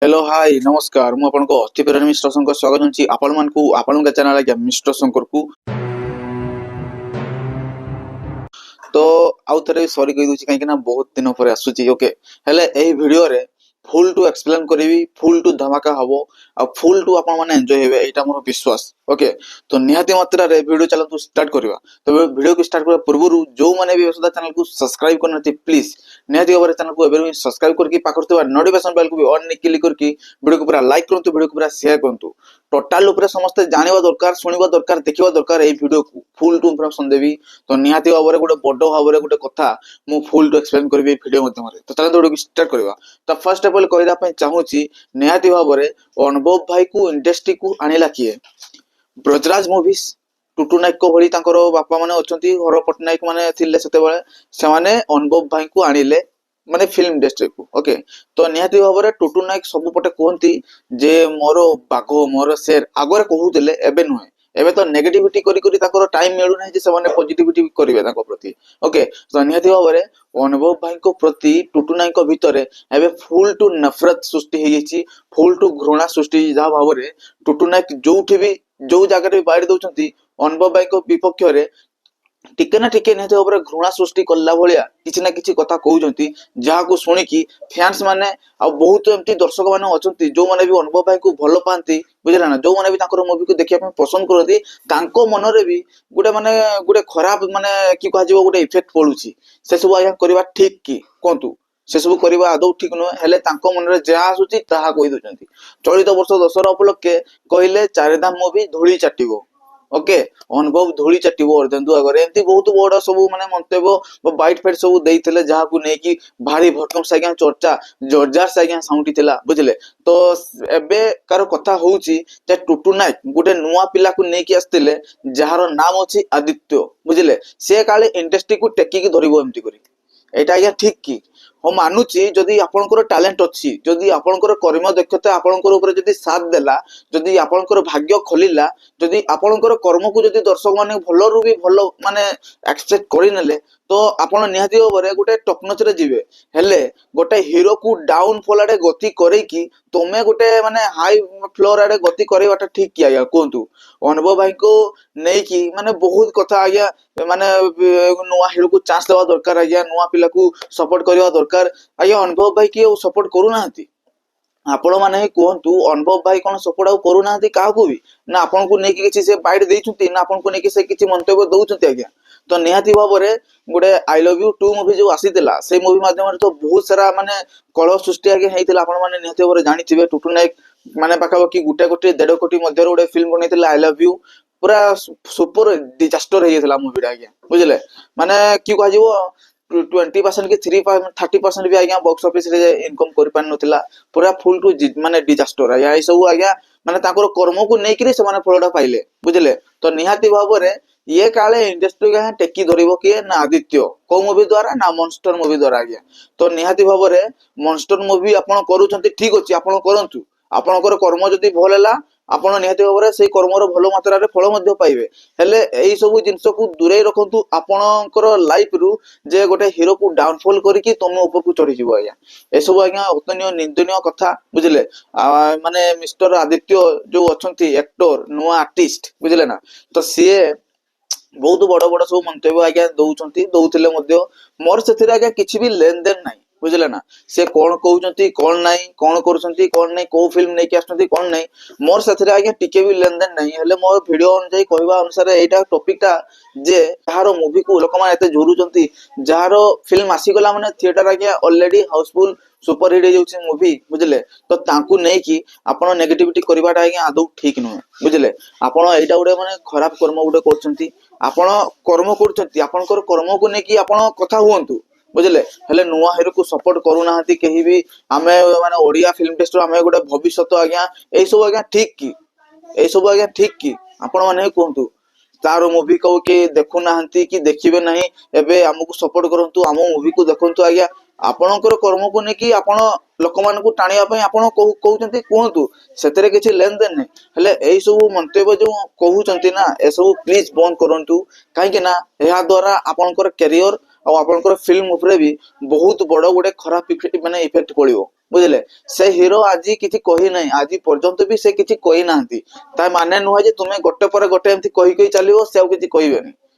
Hello hi नमस्कार मु आपनको अतिप्रेम मिश्र शंकर स्वागत होची आपण मानकू आपण के चैनल आज्ञा मिश्र शंकर को तो आउ थे सॉरी कही दूची कहीं बहुत दिन पर आसुची ओके हेले एही वीडियो रे फुल टू एक्सप्लेन करी फुल टू धमाका हबो आ फुल टू आपण माने एन्जॉय हेबे एटा मोर विश्वास ओके तो निहाती मात्रा रे वीडियो चलतु स्टार्ट करबा तो वीडियो को स्टार्ट करबा पूर्व जो माने भी सुधा चैनल को सब्सक्राइब करनथि प्लीज निहाती भाबरे चैनल को एबे सब्सक्राइब करके पाखरतबा नोटिफिकेशन बेल को भी ऑन क्लिक करके वीडियो को पूरा लाइक करंतु वीडियो को पूरा शेयर करंतु टोटल ऊपर समस्त जानिबा दरकार सुनिबा दरकार देखिबा दरकार ए वीडियो को फुल टू इन्फॉर्मेशन देबी तो निहाती भाबरे गोटे बडो भाबरे गोटे कथा मु फुल टू एक्सप्लेन करबी वीडियो माध्यम तो चलो वीडियो को स्टार्ट करबा तो फर्स्ट ऑफ ऑल कहदा पय चाहूची निहाती भाबरे अनुभव भाई को इंडस्ट्री को आनिला किए ब्रजराज मूवीज टुटू नायक को भली तांकर बापा माने अछंती हर पटनायक माने थिले सेते बेले से माने अनुभव भाई को आनिले माने फिल्म इंडस्ट्री को ओके तो निहाती भाबरे टुटू नायक सब पटे कहंती जे मोर बाघो मोर शेर आगरे कहूतले एबे नुहे एबे तो नेगेटिविटी करी करी ताकर टाइम मिलु नै जे से पॉजिटिविटी करिवे ताको प्रति ओके तो निहाती भाबरे अनुभव भाई को प्रति टुटू नायक को भितरे एबे फुल टू नफरत सृष्टि हे छि फुल टू घृणा सृष्टि जा भाबरे टुटू नायक जोठी भी जो जगह रे बाइड दउचंती अनुभव भाई को विपक्ष रे टिके ना टिके निहत भाबरे घृणा सृष्टि कला भलिया किछि ना किछि कथा कहउचंती जहा को सुनि कि फैंस माने आ बहुत एम्ति दर्शक माने अछंती जो माने भी अनुभव भाई को भलो पांती बुझला ना जो माने भी ताकर मूवी को देखिया पे पसंद करती तांको मन रे भी गुडे खराब माने की कह जीवो गुडे इफेक्ट पडुची से सब आया करबा ठीक की कोंतु से सब करबा आदौ ठीक न हेले तांको मन रे जहा आसुची ताहा कहि दउचंती चलित वर्ष दशहरा उपलक्षे कहले चारिधाम मूवी धूली चाटिबो ओके अनुभव धूली चाटिबो अर्धेन्दु आगरे एंती बहुत बड़ सब माने मंतव्य बाइट फाइट सब देइथिले जहा को नै कि भारी भरकम साइगा चर्चा जोरजार साइगा साउंडी थिला बुझले तो एबे कार कथा होउची जे टुटू नायक गुटे नुवा पिला को नै कि आस्तिले जहार नाम अछि आदित्य बुझले से काले इंडस्ट्री को टेकी की धरिबो एमती करी एटा या ठीक की हम मानुची जदि आपनकर टैलेंट अछि जदि आपनकर कर्म दक्षता आपनकर ऊपर जदि साथ देला जदि आपनकर भाग्य खोलिला जदि आपनकर कर्म को जदि दर्शक माने भलो रु भी भलो माने एक्सेप्ट करि नेले तो आपण निहाती भाबरे गोटे टॉप रे जिवे हेले गोटे हीरो को डाउन फॉल आडे गति करे कि तमे गोटे माने हाई फ्लोर आडे गति करैबाटा ठीक कि आया कोंतु अनुभव भाई को नै कि माने बहुत कथा आया माने नुवा हीरो को चांस देवा दरकार आया नुवा पिला को सपोर्ट करबा दरकार आया अनुभव भाई कि सपोर्ट करू नाहंती आपण माने कहंतु अनुभव भाई कोन सपोर्ट आ करू नाहंती काहा को भी ना आपण को नै कि किछि से बाइट देइछुंती ना आपण को नै कि से किछि मंतव्य दउछुंती आज्ञा तो निहाती भाबरे गोटे आई लव यू 2 मूवी जो आसीतिला से मूवी माध्यम तो बहुत सारा माने कलह सृष्टि आगे हेतिला आपण माने निहाती भाबरे जानिथिबे टुटू नायक माने पाखापाखि गुटे कोटी 1.5 कोटी मध्य गोटे फिल्म बनैतिला आई लव यू पूरा सुपर डिजास्टर हे जेतला मूवी आज्ञा बुझले माने की कह जीवो 20% की 30% भी आज्ञा बॉक्स ऑफिस रे इनकम कर पान नथिला पूरा फुल टू माने डिजास्टर आज्ञा ए सब आज्ञा माने ताकर कर्म को नै कि से माने फलडा पाइले बुझले तो निहाती भाबरे ये काले इंडस्ट्री का टेकी धरिबो किए ना आदित्य को मूवी द्वारा ना मॉन्स्टर मूवी द्वारा आज्ञा तो निहाती भाबरे मॉन्स्टर मूवी आपण करूछंती ठीक अछि आपण करंतु आपणकर कर्म जदि भल हैला आपण निहाती भाबरे से कर्मर भलो मात्रा रे फल मध्ये पाइबे हेले एई सब जिंस को दूरे रखंतु आपणकर लाइफ रु जे गोटे हीरो को डाउनफॉल करिकि तमे ऊपर को चढ़ी जीवो आज्ञा ए सब आज्ञा अतनीय निंदनीय कथा बुझले माने मिस्टर आदित्य जो अछंती एक्टर नुवा आर्टिस्ट बुझले ना तो सीए बहुत बड़ बड़ सब मंतव्य आज्ञा दउछंती दउथिले मध्ये मोर सेथिरे आज्ञा किछि भी लेन देन नाही बुझले ना से कोन कहउछंती कोन नाही कोन करूछंती कोन नाही को फिल्म नै कि आछंती कोन नाही मोर सेथिरे आज्ञा टिके भी लेन देन नाही हेले मोर वीडियो अनुसार कहबा अनुसार एटा टॉपिक टा जे जहारो मूवी को लोक माने एते जोरुचंती जहारो फिल्म आसी गला माने थिएटर आज्ञा ऑलरेडी हाउसफुल सुपर हिट हो मूवी बुझले तो तांकू नै कि आपण नेगेटिविटी करबाटा आज्ञा आदौ ठीक न बुझले आपण एटा गुडे माने खराब कर्म गुडे करचंती आपण कर्म करचंती आपणकर कर्म को नै कि आपण कथा हुअंतु बुझले हेले नुवा हीरो को सपोर्ट करू नाहंती केही भी आमे माने ओडिया फिल्म टेस्ट आमे गोटे भविष्यत आज्ञा ए सब आज्ञा ठीक की ए सब आज्ञा ठीक की आपण माने कहंतु तार मूवी को के देखु नाहंती कि देखिबे नहीं एबे हमकु सपोर्ट करंतु हम मूवी को देखंतु आज्ञा आपणकर कर्म को नै कि आपण लोक मान को टाणिया पई आपण कहउचंती कहंतु सेतरे किछि लेन देन नै हेले एई सब मंतव्य जो कहउचंती ना ए सब प्लीज बंद करंतु काहे कि ना एहा द्वारा आपणकर करियर ଆଉ ଆପଣଙ୍କର ଫିଲ୍ମ ଉପରେ ବି ବହୁତ ବଡ ଗୋଟେ ଖରାପ ମାନେ ଇଫେକ୍ଟ ପଡିବ ବୁଝିଲେ। ସେ ହିରୋ ଆଜି କିଛି କହି ନାହିଁ, ଆଜି ପର୍ଯ୍ୟନ୍ତ ବି ସେ କିଛି କହି ନାହାନ୍ତି। ତା ମାନେ ନୁହେଁ ଯେ ତୁମେ ଗୋଟେ ପରେ ଗୋଟେ ଏମିତି କହି କହି ଚାଲିବ ସେ ଆଉ କିଛି କହିବେନି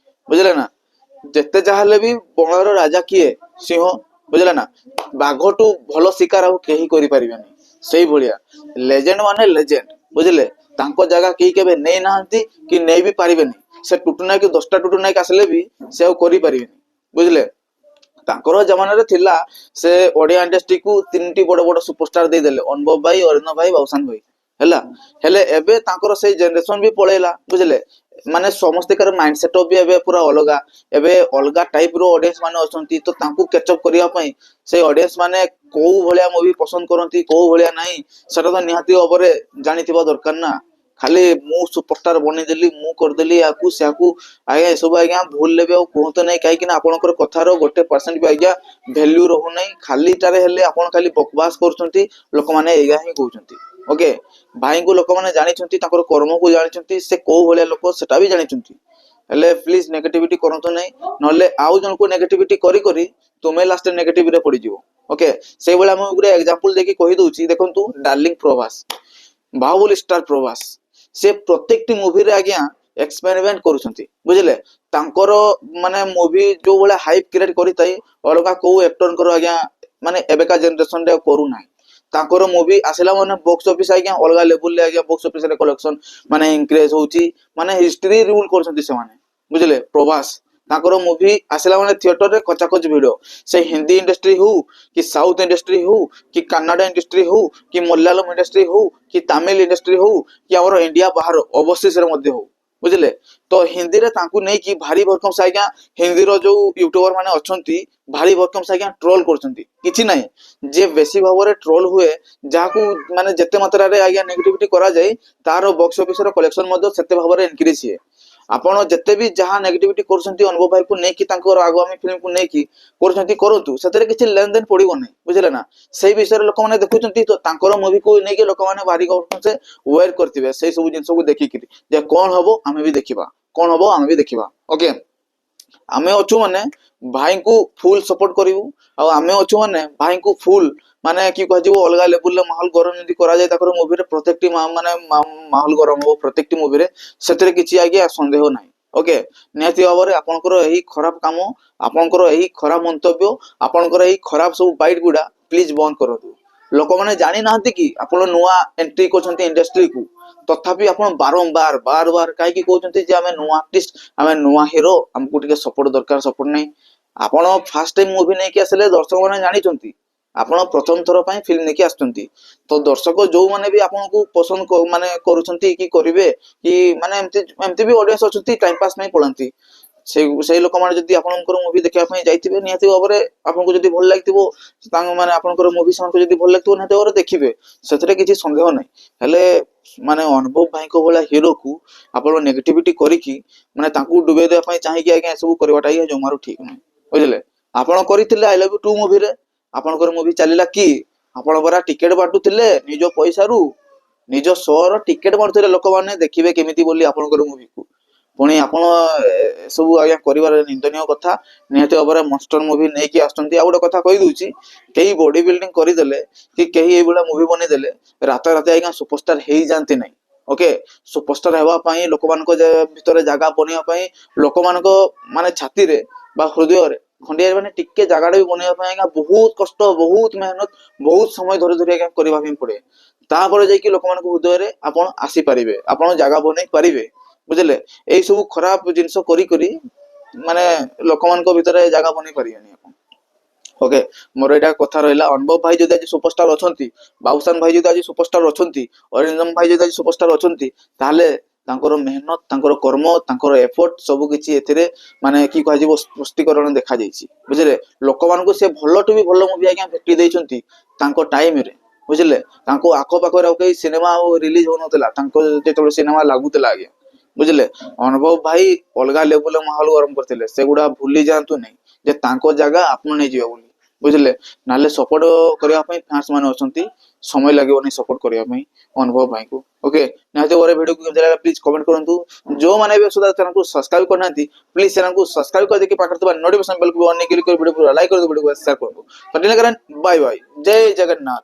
ବୁଝିଲେ ନା। ଯେତେ ଯାହା ହେଲେ ବି ବଣର ରାଜା କିଏ? ସିଂହ ବୁଝିଲେ ନା। ବାଘଠୁ ଭଲ ଶିକାର ଆଉ କେହି କରିପାରିବେନି। ସେଇଭଳିଆ ଲେଜେଣ୍ଡ ମାନେ ଲେଜେଣ୍ଡ ବୁଝିଲେ। ତାଙ୍କ ଜାଗା କେହି କେବେ ନେଇ ନାହାନ୍ତି କି ନେଇ ବି ପାରିବେନି। ସେ ଟୁଟୁ ନାୟକ 10ଟା ଟୁଟୁ ନାୟକ ଆସିଲେ ବି ସେ ଆଉ କରିପାରିବେନି ବୁଝିଲେ। ତାଙ୍କର ଜମାନାରେ ଥିଲା ସେ ଓଡିଆ ଇଣ୍ଡଷ୍ଟ୍ରିକୁ 3ଟି ବଡ ବଡ ସୁପରଷ୍ଟାର ଦେଇଦେଲେ, ଅନୁଭବ ଭାଇ, ଅରିନ୍ଦମ ଭାଇ, ବାବୁସାନ ଭାଇ ହେଲା। ହେଲେ ଏବେ ତାଙ୍କର ସେଇ ଜେନେରେସନ ବି ପଳେଇଲା ବୁଝିଲେ। ମାନେ ସମସ୍ତଙ୍କର ମାଇଣ୍ଡ ସେଟଅପ ବି ଏବେ ପୁରା ଅଲଗା। ଏବେ ଅଲଗା ଟାଇପ ର ଅଡିଏନ୍ସ ମାନେ ଅଛନ୍ତି, ତ ତାଙ୍କୁ କ୍ୟାଚଅପ୍ କରିବା ପାଇଁ ସେଇ ଅଡିଏନ୍ସ ମାନେ କୋଉ ଭଳିଆ ମୁଭି ପସନ୍ଦ କରନ୍ତି କୋଉ ଭଳିଆ ନାହିଁ ସେଟା ତ ନିହାତି ଭାବରେ ଜାଣିଥିବା ଦରକାର ନା। ଖାଲି ମୁଁ ସୁପରଷ୍ଟାର ବନେଇଦେଲି, ମୁଁ କରିଦେଲି ୟାକୁ ସେକୁ, ଆଜ୍ଞା ଏସବୁ ଆଜ୍ଞା ଭୁଲରେ ବି ଆଉ କୁହନ୍ତୁ ନାହିଁ। କାହିଁକି ନା ଆପଣଙ୍କର କଥାର 1% ବି ଆଜ୍ଞା ଭ୍ୟାଲ୍ୟୁ ରହୁନାହିଁ। ଖାଲିଟାରେ ହେଲେ ଆପଣ ଖାଲି ବକବାସ କରୁଛନ୍ତି, ଲୋକମାନେ ଏଇଆ ହିଁ କହୁଛନ୍ତି। ଓକେ, ଭାଇଙ୍କୁ ଲୋକମାନେ ଜାଣିଛନ୍ତି, ତାଙ୍କର କର୍ମକୁ ଜାଣିଛନ୍ତି, ସେ କୋଉ ଭଳିଆ ଲୋକ ସେଟା ବି ଜାଣିଛନ୍ତି। ହେଲେ ପ୍ଲିଜ ନେଗେଟିଭିଟି କରନ୍ତୁ ନାହିଁ, ନହେଲେ ଆଉ ଜଣକୁ ନେଗେଟିଭିଟି କରି କରି ତୁମେ ଲାଷ୍ଟ ନେଗେଟିଭରେ ପଡିଯିବ। ଓକେ, ସେଇଭଳିଆ ମୁଁ ଗୋଟେ ଏକ୍ସାମ୍ପଲ ଦେଇକି କହିଦଉଛି। ଦେଖନ୍ତୁ ଡାର୍ଲିଂ ପ୍ରଭାସ, ବାହୁବଲି ଷ୍ଟାର ପ୍ରଭାସ, ସେ ପ୍ରତ୍ୟେକଟି ମୁଭିରେ ଆଜ୍ଞା ଏକ୍ସପେରିମେଣ୍ଟ କରୁଛନ୍ତି ବୁଝିଲେ। ତାଙ୍କର ମାନେ ମୁଭି ଯୋଉ ଭଳିଆ ହାଇପ କ୍ରିଏଟ କରିଥାଏ ଅଲଗା କୋଉ ଆକ୍ଟରଙ୍କର ଆଜ୍ଞା ମାନେ ଏବେକା ଜେନେରେସନ ରେ କରୁନାହିଁ। ତାଙ୍କର ମୁଭି ଆସିଲା ମାନେ ବକ୍ସ ଅଫିସ ଆଜ୍ଞା ଅଲଗା ଲେବୁଲରେ ଆଜ୍ଞା ବକ୍ସ ଅଫିସ ରେ କଲେକ୍ସନ ମାନେ ଇନକ୍ରିଜ ହଉଛି, ମାନେ ହିଷ୍ଟ୍ରି ରୁଲ କରୁଛନ୍ତି ସେମାନେ ବୁଝିଲେ। ପ୍ରଭାସ ତାଙ୍କର ମୁଭି ଆସିଲା ମାନେ ଥିଏଟରରେ କଚାକଚ ଭିଡ। ସେ ହିନ୍ଦୀ ଇଣ୍ଡଷ୍ଟ୍ରି ହଉ କି ସାଉଥ ଇଣ୍ଡଷ୍ଟ୍ରି ହଉ କି କାନାଡା ଇଣ୍ଡଷ୍ଟ୍ରି ହଉ କି ମଲୟାଲମ ଇଣ୍ଡଷ୍ଟ୍ରି ହଉ କି ତାମିଲ ଇଣ୍ଡଷ୍ଟ୍ରି ହଉ କି ଆମର ଇଣ୍ଡିଆ ବାହାର ଓଭରସିଜରେ ମଧ୍ୟ ହଉ ବୁଝିଲେ। ତ ହିନ୍ଦୀରେ ତାଙ୍କୁ ନେଇକି ଭାରି ଭରକମ ଆଜ୍ଞା ହିନ୍ଦୀର ଯୋଉ ୟୁଟ୍ୟୁବର ମାନେ ଅଛନ୍ତି ଭାରି ଭରକମ ଆଜ୍ଞା ଟ୍ରୋଲ କରୁଛନ୍ତି। କିଛି ନାହିଁ, ଯିଏ ବେଶୀ ଭାବରେ ଟ୍ରୋଲ ହୁଏ, ଯାହାକୁ ମାନେ ଯେତେ ମାତ୍ରାରେ ଆଜ୍ଞା ନେଗେଟିଭିଟି କରାଯାଏ, ତାର ବକ୍ସ ଅଫିସର କଲେକ୍ସନ ମଧ୍ୟ ସେତେ ଭାବରେ ଇନକ୍ରିଜ ହୁଏ। ଆପଣ ଯେତେ ବି ଯାହା ନେଗେଟିଭିଟି କରୁଛନ୍ତି ଅନୁଭବ ଭାଇକୁ ନେଇକି ତାଙ୍କର ଆଗାମୀ ଫିଲ୍ମକୁ ନେଇକି କରୁଛନ୍ତି, କରନ୍ତୁ, ସେଥିରେ କିଛି ଲେନ ଦେନ ପଡିବ ନାହିଁ ବୁଝିଲେ ନା। ସେଇ ବିଷୟରେ ଲୋକମାନେ ଦେଖୁଛନ୍ତି, ତ ତାଙ୍କର ମୁଭିକୁ ନେଇକି ଲୋକମାନେ ଭାରି ୱେଟ କରିଥିବେ ସେଇ ସବୁ ଜିନିଷକୁ ଦେଖିକିରି ଯେ କଣ ହବ ଆମେ ବି ଦେଖିବା, କଣ ହବ ଆମେ ବି ଦେଖିବା। ଓକେ, ଆମେ ଅଛୁ ମାନେ ଭାଇଙ୍କୁ ଫୁଲ ସପୋର୍ଟ କରିବୁ, ଆଉ ଆମେ ଅଛୁ ମାନେ ଭାଇଙ୍କୁ ଫୁଲ ମାନେ କି କୁହାଯିବ ଅଲଗା ଲେବୁଲରେ ମାହୋଲ ଗରମ ଯେମିତି କରାଯାଏ ତାଙ୍କର ମୁଭିରେ ପ୍ରତ୍ୟେକଟି ମାନେ ମାହୋଲ ଗରମ ହବ ପ୍ରତ୍ୟେକଟି ମୁଭିରେ, ସେଥିରେ କିଛି ଆଜ୍ଞା ସନ୍ଦେହ ନାହିଁ। ଓକେ, ନିହାତି ଭାବରେ ଆପଣଙ୍କର ଏହି ଖରାପ କାମ, ଆପଣଙ୍କର ଏହି ଖରାପ ମନ୍ତବ୍ୟ, ଆପଣଙ୍କର ଏହି ଖରାପ ସବୁ ବାଇଟ ଗୁଡା ପ୍ଲିଜ ବନ୍ଦ କରନ୍ତୁ। ଲୋକମାନେ ଜାଣିନାହାନ୍ତି କି ଆପଣ ନୂଆ ଏଣ୍ଟ୍ରି କରୁଛନ୍ତି ଇଣ୍ଡଷ୍ଟ୍ରିକୁ, ତଥାପି ଆପଣ ବାରମ୍ବାର ବାର ବାର କାହିଁକି କହୁଛନ୍ତି ଯେ ଆମେ ନୂଆ ଆର୍ଟିଷ୍ଟ, ଆମେ ନୂଆ ହିରୋ, ଆମକୁ ଟିକେ ସପୋର୍ଟ ଦରକାର, ସପୋର୍ଟ ନାହିଁ। ଆପଣ ଫାଷ୍ଟ ଟାଇମ ମୁଭି ନେଇକି ଆସିଲେ ଦର୍ଶକ ମାନେ ଜାଣିଛନ୍ତି ଆପଣ ପ୍ରଥମ ଥର ପାଇଁ ଫିଲ୍ମ ନେଇକି ଆସୁଛନ୍ତି। ତ ଦର୍ଶକ ଯୋଉମାନେ ବି ଆପଣଙ୍କୁ ପସନ୍ଦ ମାନେ କରୁଛନ୍ତି କି କରିବେ କି ମାନେ ଏମତି ଏମତି ବି ଅଡିଏନ୍ସ ଅଛନ୍ତି ଟାଇମ ପାସ୍ ପାଇଁ ପଳାନ୍ତି, ସେଇ ଲୋକମାନେ ଯଦି ଆପଣଙ୍କର ମୁଭି ଦେଖିବା ପାଇଁ ଯାଇଥିବେ ନିହାତି ଭାବରେ ଆପଣଙ୍କୁ ଯଦି ଭଲ ଲାଗିଥିବ, ତାଙ୍କ ମାନେ ଆପଣଙ୍କର ମୁଭି ସେମାନଙ୍କୁ ଯଦି ଭଲ ଲାଗିଥିବ ନିହାତି ଭାବରେ ଦେଖିବେ, ସେଥିରେ କିଛି ସନ୍ଦେହ ନାହିଁ। ହେଲେ ମାନେ ଅନୁଭବ ଭାଇଙ୍କ ଭଳିଆ ହିରୋକୁ ଆପଣ ନେଗେଟିଭିଟି କରିକି ମାନେ ତାଙ୍କୁ ଡୁବେଇ ଦେବା ପାଇଁ ଚାହିଁକି ଆଜ୍ଞା ଏସବୁ କରିବାଟା ହିଁ ଜମାରୁ ଠିକ ନାହିଁ ବୁଝିଲେ। ଆପଣ କରିଥିଲେ ଆଇ ଲଭ୍ ୟୁ 2 ମୁଭିରେ, ଆପଣଙ୍କର ମୁଭି ଚାଲିଲା କି? ଆପଣ ପରା ଟିକେଟ ବାଣ୍ଟୁଥିଲେ ନିଜ ପଇସାରୁ, ନିଜ ଶୋର ଟିକେଟ ବାଣ୍ଟୁଥିଲେ ଲୋକମାନେ ଦେଖିବେ କେମିତି ବୋଲି ଆପଣଙ୍କର ମୁଭିକୁ, ପୁଣି ଆପଣ ଏସବୁ ଆଜ୍ଞା କରିବାର ନିନ୍ଦନୀୟ କଥା। ନିହାତି ଭାବରେ ମନଷ୍ଟର ମୁଭି ନେଇକି ଆସୁଛନ୍ତି। ଆଉ ଗୋଟେ କଥା କହିଦଉଛି, କେହି ବଡି ବିଲ୍ଡିଂ କରିଦେଲେ କି କେହି ଏଇଭଳିଆ ମୁଭି ବନେଇଦେଲେ ରାତାରାତି ଆଜ୍ଞା ସୁପରଷ୍ଟାର ହେଇଯାଆନ୍ତି ନାହିଁ। ଓକେ, ସୁପରଷ୍ଟାର ହେବା ପାଇଁ ଲୋକମାନଙ୍କ ଭିତରେ ଜାଗା ବନେଇବା ପାଇଁ ଲୋକମାନଙ୍କ ମାନେ ଛାତିରେ ବା ହୃଦୟରେ ଖଣ୍ଡିଆ ମାନେ ଟିକେ ଜାଗାଟା ବି ବନେଇବା ପାଇଁ ଆଜ୍ଞା ବହୁତ କଷ୍ଟ, ବହୁତ ମେହନତ, ବହୁତ ସମୟ ଧରି ଧରି ଆଜ୍ଞା କରିବା ପାଇଁ ପଡେ। ତାପରେ ଯାଇକି ଲୋକମାନଙ୍କ ହୃଦୟରେ ଆପଣ ଆସିପାରିବେ, ଆପଣ ଜାଗା ବନେଇ ପାରିବେ ବୁଝିଲେ। ଏଇ ସବୁ ଖରାପ ଜିନିଷ କରି କରି ମାନେ ଲୋକମାନଙ୍କ ଭିତରେ ଜାଗା ବନେଇ ପାରିବେନି ଆପଣ। ଓକେ, ମୋର ଏଇଟା କଥା ରହିଲା। ଅନୁଭବ ଭାଇ ଯଦି ଆଜି ସୁପରଷ୍ଟାର ଅଛନ୍ତି, ବାବୁସାନ ଭାଇ ଯଦି ଆଜି ସୁପରଷ୍ଟାର ଅଛନ୍ତି, ଅରିନ୍ଦମ ଭାଇ ଯଦି ଆଜି ସୁପରଷ୍ଟାର ଅଛନ୍ତି, ତାହେଲେ ତାଙ୍କର ମେହନତ, ତାଙ୍କର କର୍ମ, ତାଙ୍କର ଏଫର୍ଟ ସବୁ କିଛି ଏଥିରେ ମାନେ କି କୁହାଯିବ ସ୍ପଷ୍ଟୀକରଣ ଦେଖାଯାଇଛି ବୁଝିଲେ। ଲୋକମାନଙ୍କୁ ସେ ଭଲଠୁ ବି ଭଲ ମୁଭି ଆଜ୍ଞା ଭେଟି ଦେଇଛନ୍ତି ତାଙ୍କ ଟାଇମରେ ବୁଝିଲେ। ତାଙ୍କୁ ଆଖପାଖରେ ଆଉ କେହି ସିନେମା ଆଉ ରିଲିଜ ହଉନଥିଲା, ତାଙ୍କ ଯେତେବେଳେ ସିନେମା ଲାଗୁଥିଲା ଆଜ୍ଞା ବୁଝିଲେ। ଅନୁଭବ ଭାଇ ଅଲଗା ଲେବୁଲରେ ମାହୋଲ ଗରମ କରିଥିଲେ, ସେଗୁଡା ଭୁଲି ଯାଆନ୍ତୁ ନାହିଁ ଯେ ତାଙ୍କ ଜାଗା ଆପଣ ନେଇଯିବେ ବୋଲି ବୁଝିଲେ ନହେଲେ ସପୋର୍ଟ କରିବା ପାଇଁ ଫ୍ୟାନ୍ସ ମାନେ ଅଛନ୍ତି ସମୟ ଲାଗିବନି ସପୋର୍ଟ କରିବା ପାଇଁ ଅନୁଭବ ଭାଇଙ୍କୁ ଓକେ ନିହାତି ଭାବରେ ଭିଡ଼ିଓକୁ କେମିତି ଲାଗିଲା ପ୍ଲିଜ କମେଣ୍ଟ କରନ୍ତୁ ଯୋଉମାନେ ବି ସୁଦ୍ଧା ଚ୍ୟାନେଲକୁ ସବସ୍କ୍ରାଇବ କରିନାହାନ୍ତି ପ୍ଲିଜ ଚ୍ୟାନେଲକୁ ସବସ୍କ୍ରାଇବ କରିଦେଇକି ପାଖରେ ଥିବା ନୋଟିଫିକେସନ ବେଲକୁ ଅନ୍ କ୍ଲିକ୍ କରି ଭିଡ଼ିଓକୁ ଲାଇକ୍ କରି ଭିଡ଼ିଓକୁ ସେୟାର କରନ୍ତୁ ତ ବାय ବାय ଜୟ ଜଗନ୍ନାଥ।